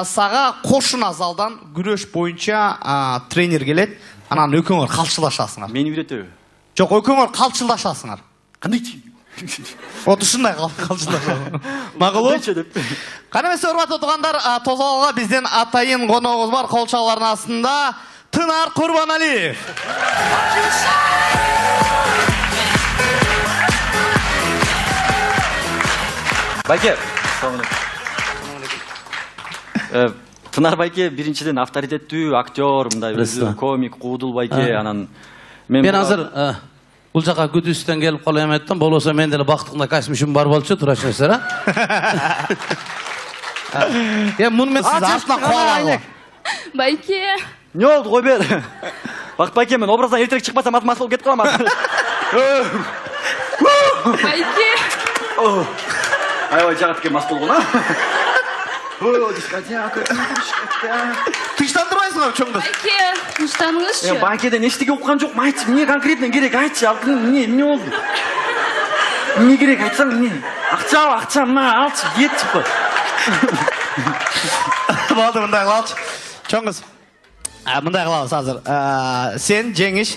саға қошына залдан күреш бойынша тренер келет, анан өкөңөр қалшылашасыңар. Мені үйретеу? Жоқ, өкөңөр қалшылашасыңар. Қандай чи? От ушундай қалшылашасыңар. Мағылу? Қана месе урматтуу туугандар, Тозалға бизден атайын қоногубуз бар, кол чабуулардын астында Тынар Курбаналиев. Байке, Тынар байке биринчиден авторитеттүү актер, мындай комик, Куудул байке, анан мен азыр бул жака күдүстөн келип калып эметтим, болбосо мен деле бактыкында космишим бар болчу, турачыңыздар, муну мен сиз артына кубалаңыз. Байке. Не болду, кой бер. Бакыт байке, мен образдан эртерээк чыкпасам, мас болуп кетип калам. Байке. Аябай жагат кен мас болгон, Тынчтандырбайсыңар чоңдос. Байке, тынчтаныңызчы. Банкеден эчтеке уккан жокмун, айтчы, эмне конкретно керек, айтчы, эмне болду? Эмне керек, айтсаң, эмне? Акча, мына алчы, кетчи го. Болду, мындай кылалычы. Чоңуз, мындай кылабыз азыр. Сен жеңиш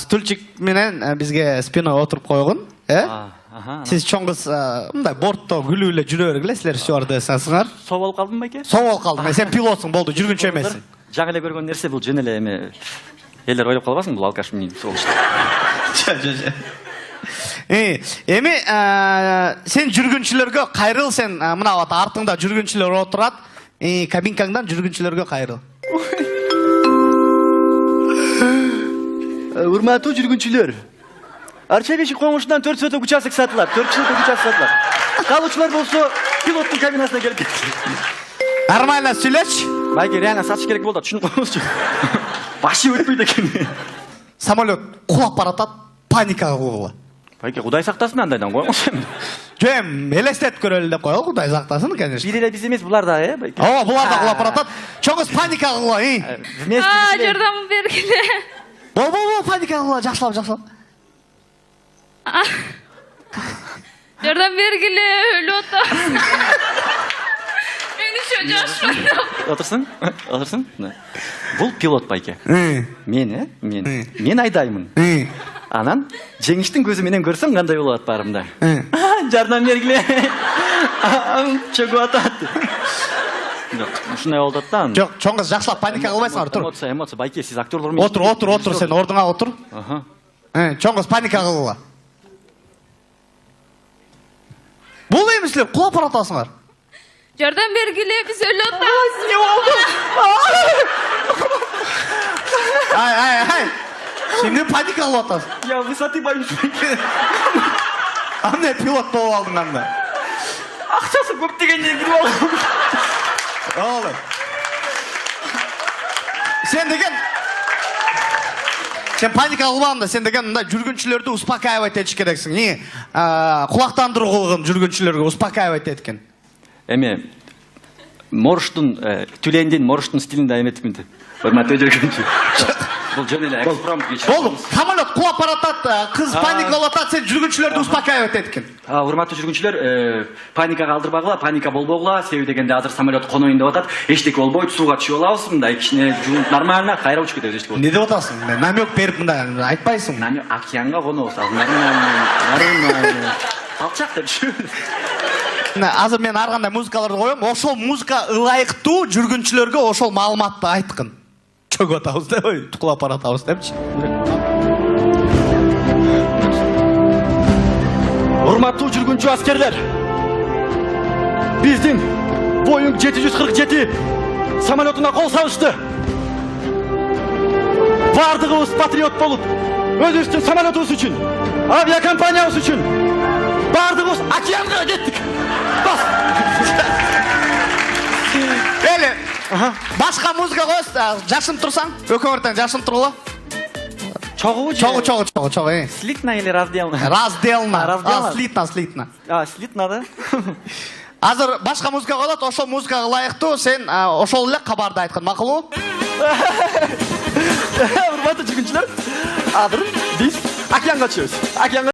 стульчик менен бизге спиной отуруп койгун, Сиз чоңгуз мындай бортто күлүп эле жүрө бергилесиздер, стюардессасыңар. Соо болуп калдым байке? Соо болуп калдым. Сен пилотсуң, болду, жүргүнчү эмессиң. Жаңы эле көргөн нерсе бул жөн эле эме. Элер ойлоп калбасын, бул алкаш мени сол иште. Эми сен жүргүнчүлөргө кайрыл, сен мына бат артыңда жүргүнчүлөр отурат. Кабинкаңдан жүргүнчүлөргө кайрыл. Урматтуу жүргүнчүлөр. Арча беши коңушунан 4 соток участок сатылат. 4 соток участок сатылат. Калуучулар болсо пилоттун кабинасына келип кетти. Нормально сүйлөчү. Байке, реально сатыш керек болду, түшүнүп коюңузчу. Башы өтпөйт экен. Самолет кулап баратат, паника кылгыла. Байке, Кудай сактасын андайдан коюңуз. Жем, элестетип көрөлү деп коелу, Кудай сактасын, конечно. Бир эле биз эмес, булар да, байке. Ооба, булар да кулап баратат. Чоңуз паника кылгыла, Жардам бергиле. Болбо, паника кылгыла, жакшылап. Жардам бергиле, өлүп атам. Мен еще жашмын. Отурсуң. Бул пилот байке. Мен айдаймын. Анан жеңиштин көзү менен көрсөм кандай болот барымда. Жардам бергиле. Чөгүп атат. Жок, ушундай болот да. Жок, чоңгуз жакшылап паника кылбайсыңар, тур. Эмоция, байке, сиз актерлор менен. Отур, сен ордуңа отур. Чоңгуз паника кылгыла. Бул эми силер кулап баратасыңар. Жардам бергиле, биз өлүп атабыз. Не болду? Ай. Şimdi panik alıyorsun. Ya vысоты боюсь. Anne pilot болуп алдың анда. Акчасы көп дегенден кирип алдым. Oğlum. Sen panik alбаганда, сен деген мындай жүргүнчүлөрдү успокаивать этиш керексиң. Кулактандыруу кылгын жүргүнчүлөргө успокаивать эткин. Эми Морштун Түлендин Морштун стилинде эметминди. Урматтуу жүргүнчү. Бул жөн эле экспромт кечирип. Болду. Самолет кулап баратат, кыз паник алатат, сен жүргүнчүлөрдү успокаивать эткин. Урматтуу жүргүнчүлөр, паника калтырбагыла, паника болбогула, себеби дегенде азыр самолет коноюн деп атат. Эчтеке болбойт, сууга түшүп алабыз, мындай кичине жуунуп нормально кайра учуп кетебиз эчтеке болбойт. Не деп атасың? Намек берип мындай айтпайсың. Намек океанга конобуз, нормально. Алчак деп түшүп. Азыр мен ар кандай музыкаларды коем, ошол музыка ылайыктуу жүргүнчүлөргө ошол маалыматты айткын. Чөгүп атабыз деп, кулап баратабыз депчи. Урматтуу жүргүнчү аскерлер. Биздин Boeing 747 самолетуна кол салышты. Бардыгыбыз патриот болуп, өзүбүздүн самолетубуз үчүн, авиакомпаниябыз үчүн бардыгыбыз океанга кеттик. Бас. Эле, башка музыка коёбуз, жашынып турсаң, өкмөртөн жашынып тургула. Чогуу. Слитно или разделно? Разделно. Слитно. Слитно, да? Азыр башка музыка коёлот, ошол музыкага ылайыктуу сен ошол эле кабарды айткын, макулбу? Урматтуу жүргүнчүлөр, азыр биз океанга чыгабыз.